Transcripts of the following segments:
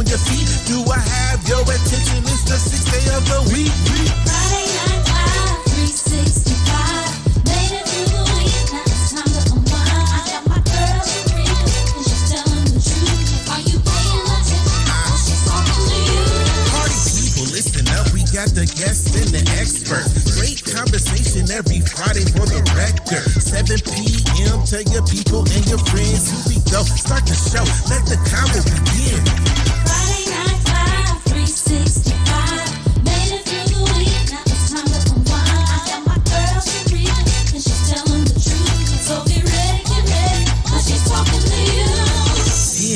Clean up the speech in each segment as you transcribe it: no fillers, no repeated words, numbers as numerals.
on your feet. Do I have your attention? It's the 6th day of the week. Friday Night Live, 365. Made it through the week, now it's time to unwind. I got my girl Sharika, and she's telling the truth. Are you paying attention? Oh, she's talking to you. Party people, listen up. We got the guests and the experts. Great conversation every Friday for the record. 7 p.m. Tell your people and your friends. Here we go. Start the show. Let the convo begin. Friday Night Live, 365. Made it through the week, now it's time to unwind. I got my girl Sharika, and she's telling the truth. So get ready, cause she's talking to you.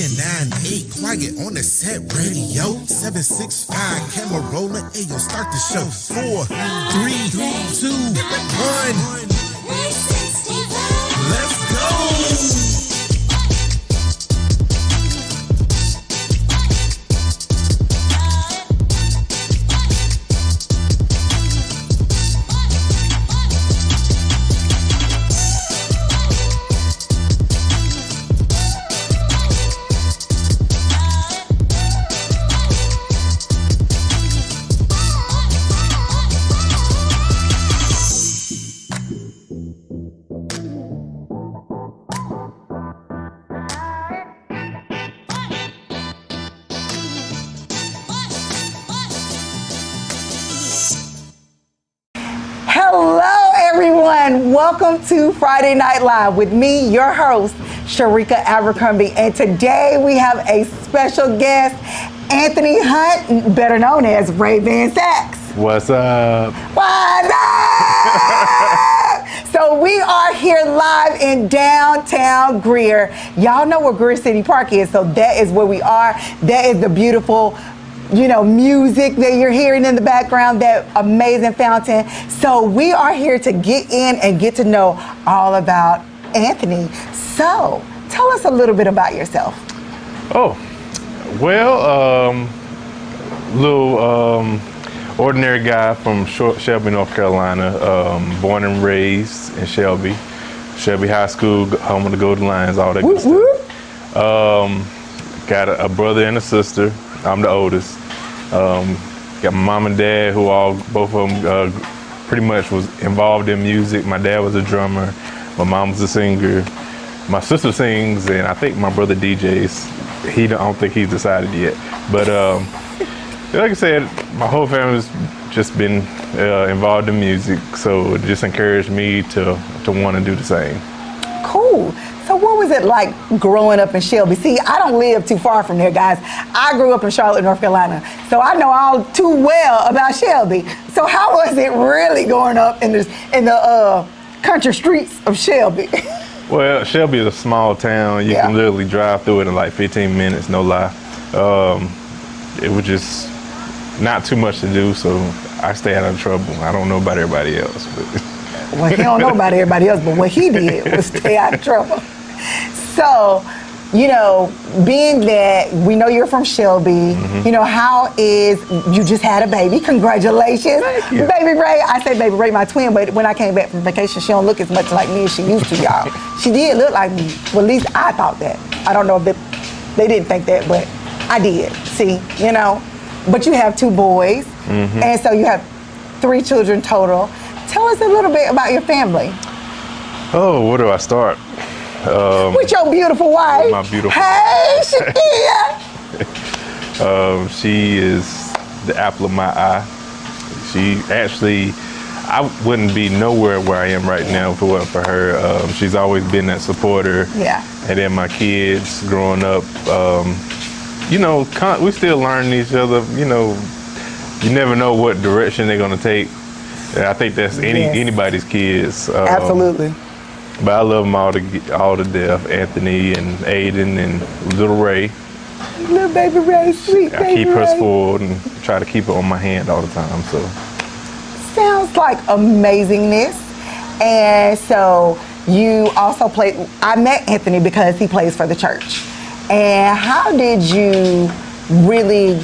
10, 9, 8, quiet on the set radio. 765, camera rolling. Ayo, start the show. 4, 3, 2, 1. 365. Let's go. Hello, everyone. Welcome to Friday Night Live with me, your host, Sharika Abercrombie. And today we have a special guest, Anthony Hunt, better known as Raybandz Saxz. What's up? What's up? So we are here live in downtown Greer. Y'all know where Greer City Park is, so that is where we are. That is the beautiful, music that you're hearing in the background, that amazing fountain. So we are here to get in and get to know all about Anthony. So tell us a little bit about yourself. Oh, well, little ordinary guy from Shelby, North Carolina, born and raised in Shelby High School, home of the Golden Lions, all that good stuff. Got a brother and a sister. I'm the oldest. Got my mom and dad, who both of them pretty much was involved in music. My dad was a drummer. My mom was a singer. My sister sings, and I think my brother DJs. I don't think he's decided yet. But like I said, my whole family's just been involved in music, so it just encouraged me to want to do the same. Cool. So what was it like growing up in Shelby? See, I don't live too far from there, guys. I grew up in Charlotte, North Carolina, so I know all too well about Shelby. So how was it really growing up in the country streets of Shelby? Well, Shelby is a small town. You can literally drive through it in like 15 minutes, no lie. It was just not too much to do, so I stay out of trouble. I don't know about everybody else. But. Well, he don't know about everybody else, but what he did was stay out of trouble. So, being that we know you're from Shelby, how is, you just had a baby, congratulations. Thank you. Baby Ray, I say Baby Ray, my twin, but when I came back from vacation, she don't look as much like me as she used to, y'all. She did look like me, well, at least I thought that. I don't know if they didn't think that, but I did, see, But you have 2 boys, and so you have 3 children total. Tell us a little bit about your family. Oh, where do I start? With your beautiful wife. My beautiful Hey, Shakia. She is the apple of my eye. She actually, I wouldn't be nowhere where I am right now if it wasn't for her. She's always been that supporter. Yeah. And then my kids growing up, we still learn each other. You never know what direction they're gonna take. And I think that's anybody's kids. Absolutely. But I love them all to death. Anthony and Aiden and little Ray. Little baby Ray, sweet I baby keep her Ray. spoiled and try to keep her on my hand all the time. So Sounds like amazingness. And so you also I met Anthony because he plays for the church. And how did you really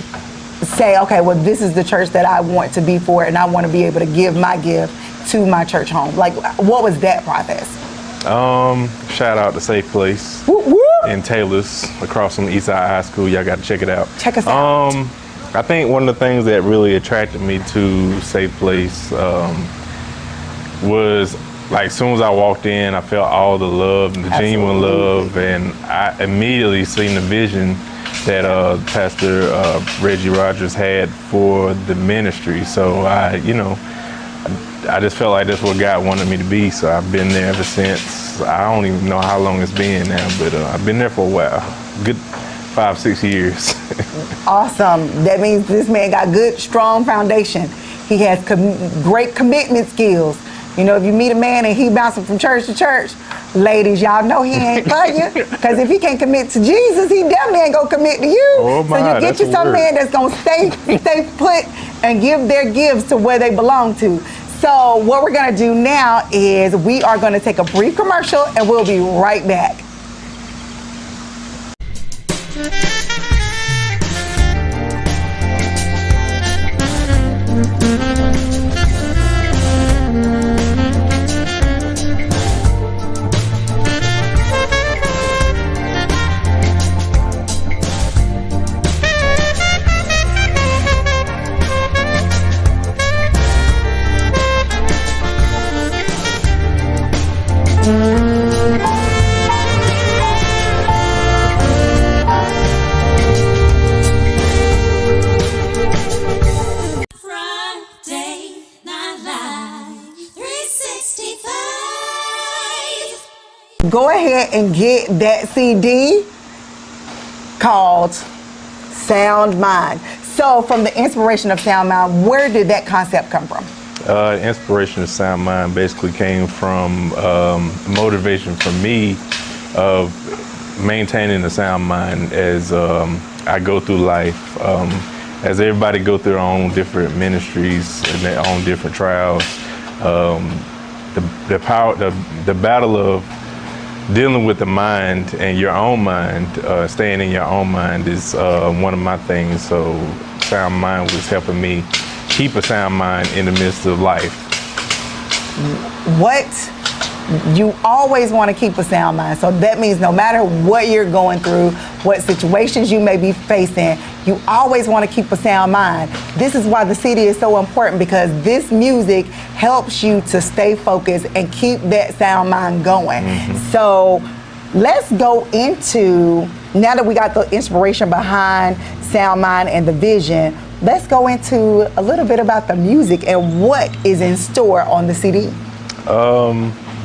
say, okay, well, this is the church that I want to be for, and I want to be able to give my gift to my church home? Like, what was that process? shout out to Safe Place. Woo, woo. in Taylor's, across from Eastside High School. Y'all got to check it out. Check us out. I think one of the things that really attracted me to Safe Place was, like, as soon as I walked in, I felt all the love and the genuine love, and I immediately seen the vision that Pastor Reggie Rogers had for the ministry. So I just felt like that's what God wanted me to be. So I've been there ever since. I don't even know how long it's been now, but I've been there for a while. Good 5-6 years. Awesome. That means this man got good, strong foundation. He has great commitment skills. You know, if you meet a man and he bouncing from church to church, ladies, y'all know he ain't for you. Because if he can't commit to Jesus, he definitely ain't gonna commit to you. Oh my, so you get you some man that's gonna stay put and give their gifts to where they belong to. So what we're gonna do now is we are gonna take a brief commercial and we'll be right back. Friday Night Live 365. Go ahead and get that CD called Sound Mind. So from the inspiration of Sound Mind, where did that concept come from? Inspiration of Sound Mind basically came from motivation for me of maintaining a sound mind as I go through life. As everybody go through their own different ministries and their own different trials, the battle of dealing with the mind and your own mind, staying in your own mind is one of my things. So sound mind was helping me keep a sound mind in the midst of life. What? You always want to keep a sound mind. So that means no matter what you're going through, what situations you may be facing, you always want to keep a sound mind. This is why the CD is so important, because this music helps you to stay focused and keep that sound mind going. So let's go into, now that we got the inspiration behind Sound Mind and the vision, let's go into a little bit about the music and what is in store on the CD.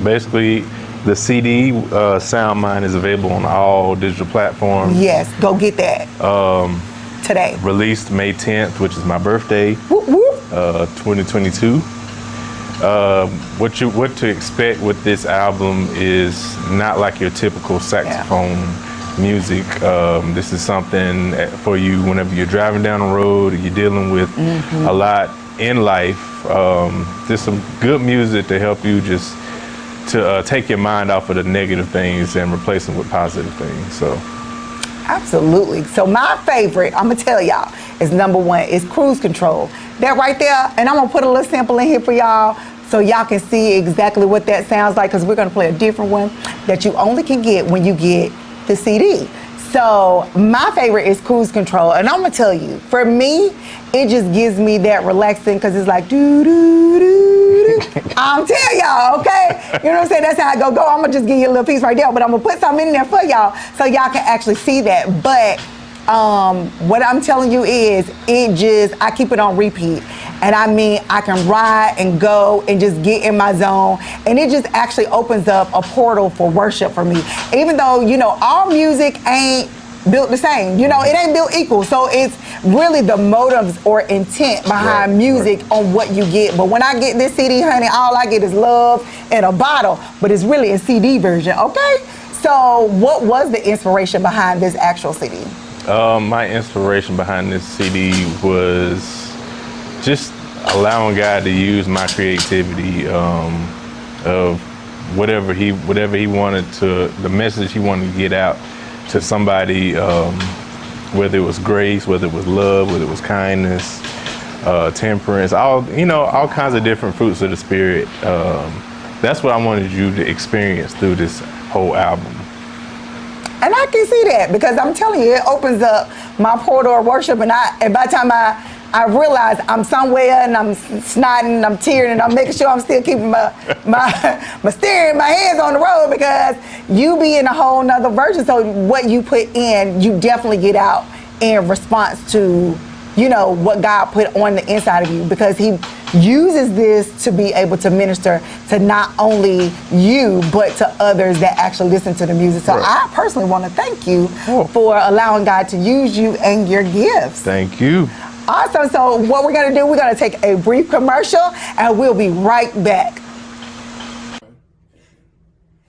Basically, the CD, Sound Mind, is available on all digital platforms. Yes, go get that today. Released May 10th, which is my birthday, Whoop, whoop. 2022. What to expect with this album is not like your typical saxophone music. This is something for you whenever you're driving down the road or you're dealing with a lot in life. There's some good music to help you just to take your mind off of the negative things and replace them with positive things. So, absolutely. So my favorite, I'm gonna tell y'all, is number one, is Cruise Control. That right there, and I'm gonna put a little sample in here for y'all so y'all can see exactly what that sounds like, because we're gonna play a different one that you only can get when you get the CD. So my favorite is Cruise Control, and I'm gonna tell you, for me, it just gives me that relaxing, because it's like doo doo doo doo. I'm telling y'all, okay? You know what I'm saying? That's how I go. I'm gonna just give you a little piece right there, but I'm gonna put something in there for y'all so y'all can actually see that. But what I'm telling you is, I keep it on repeat. And I mean, I can ride and go and just get in my zone. And it just actually opens up a portal for worship for me. Even though, you know, all music ain't built the same. You know, it ain't built equal. So it's really the motives or intent behind music on what you get. But when I get this CD, honey, all I get is love in a bottle. But it's really a CD version, okay? So what was the inspiration behind this actual CD? My inspiration behind this CD was just allowing God to use my creativity of whatever he wanted to, the message he wanted to get out to somebody, whether it was grace, whether it was love, whether it was kindness, temperance, all kinds of different fruits of the Spirit. That's what I wanted you to experience through this whole album. And I can see that, because I'm telling you, it opens up my portal of worship, and by the time I realize I'm somewhere and I'm snotting and I'm tearing and I'm making sure I'm still keeping my steering, my hands on the road, because you be in a whole nother version. So what you put in, you definitely get out in response to, what God put on the inside of you, because he uses this to be able to minister to not only you, but to others that actually listen to the music. So I personally want to thank you for allowing God to use you and your gifts. Thank you. Awesome. So what we're going to do, we're going to take a brief commercial and we'll be right back.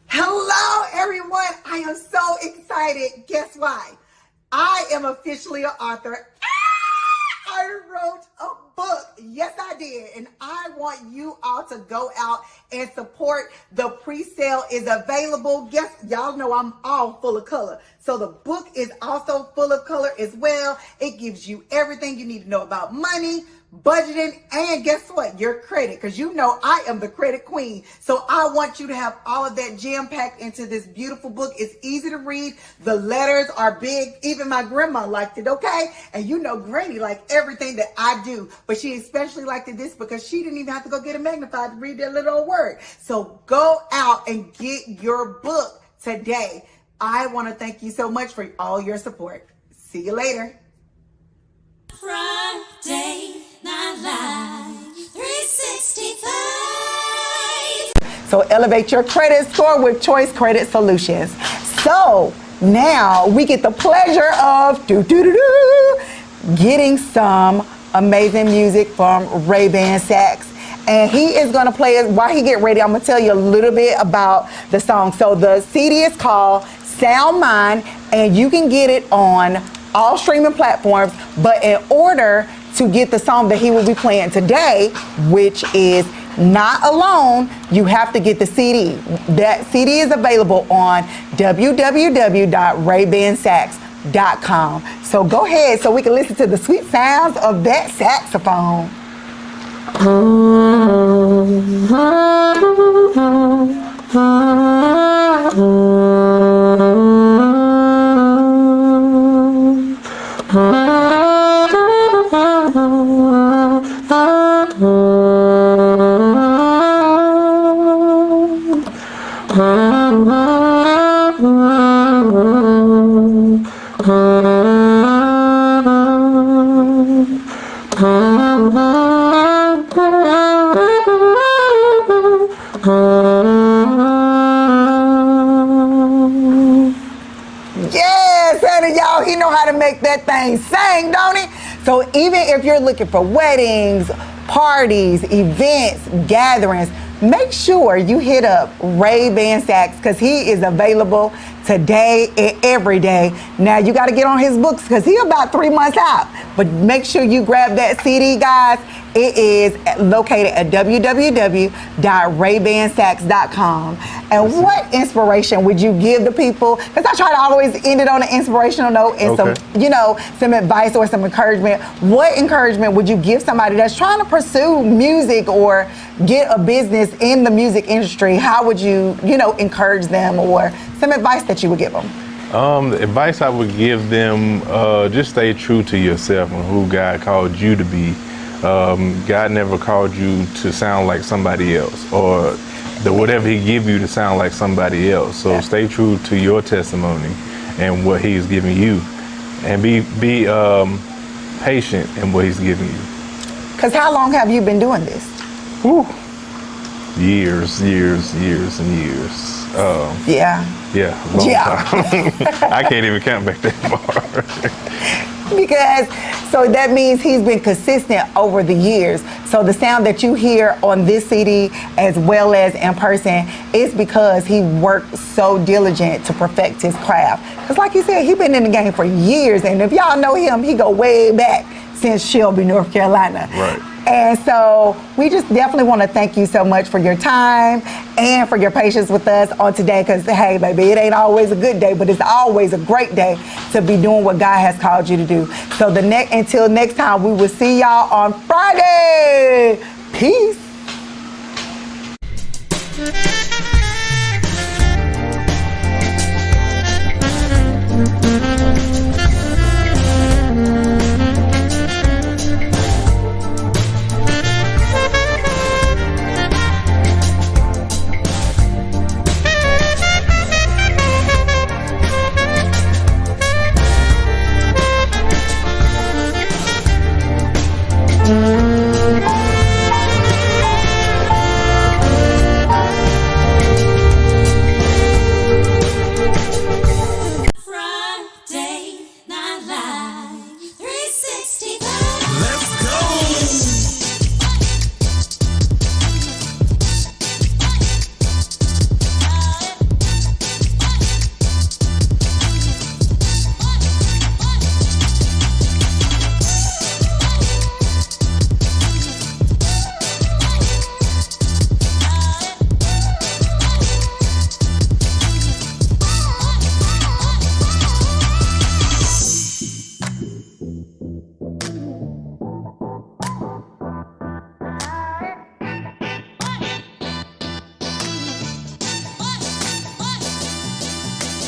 Hello, everyone. I am so excited. Guess why? I am officially an author. I wrote a book. Yes, I did. And I want you all to go out and support. The pre-sale is available. Y'all know I'm all full of color. So the book is also full of color as well. It gives you everything you need to know about money, budgeting, and guess what? Your credit, because I am the credit queen. So I want you to have all of that jam-packed into this beautiful book. It's easy to read. The letters are big. Even my grandma liked it, okay? And Granny liked everything that I do, but she especially liked this because she didn't even have to go get a magnified to read that little old word. So go out and get your book today. I want to thank you so much for all your support. See you later. Friday Night Live 365. So elevate your credit score with Choice Credit Solutions. So now we get the pleasure of getting some amazing music from Raybandz Saxz. And he is going to play it. While he get ready, I'm going to tell you a little bit about the song. So the CD is called Sound Mind, and you can get it on all streaming platforms. But in order to get the song that he will be playing today, which is Not Alone, you have to get the CD. That CD is available on www.raybandzsaxz.com. So go ahead so we can listen to the sweet sounds of that saxophone. Yes, honey, y'all, he know how to make that thing sing, don't he? So even if you're looking for weddings, parties, events, gatherings, make sure you hit up Raybandz Saxz, because he is available today and every day. Now you got to get on his books because he's about 3 months out. But make sure you grab that CD, guys. It is located at www.raybandzsaxz.com. And what inspiration would you give the people? Because I try to always end it on an inspirational note and some advice or some encouragement. What encouragement would you give somebody that's trying to pursue music or get a business in the music industry? How would you, encourage them, or some advice that you would give them? The advice I would give them, just stay true to yourself and who God called you to be. God never called you to sound like somebody else, or whatever he give you to sound like somebody else. So stay true to your testimony and what he's giving you, and be patient in what he's giving you. Because how long have you been doing this? Whew. Years and years. Long time. I can't even count back that far. Because, so that means he's been consistent over the years. So the sound that you hear on this CD as well as in person is because he worked so diligent to perfect his craft. Because like you said, he's been in the game for years. And if y'all know him, he go way back since Shelby, North Carolina. Right. And so we just definitely want to thank you so much for your time and for your patience with us on today. Because, hey, baby, it ain't always a good day, but it's always a great day to be doing what God has called you to do. So until next time, we will see y'all on Friday. Peace.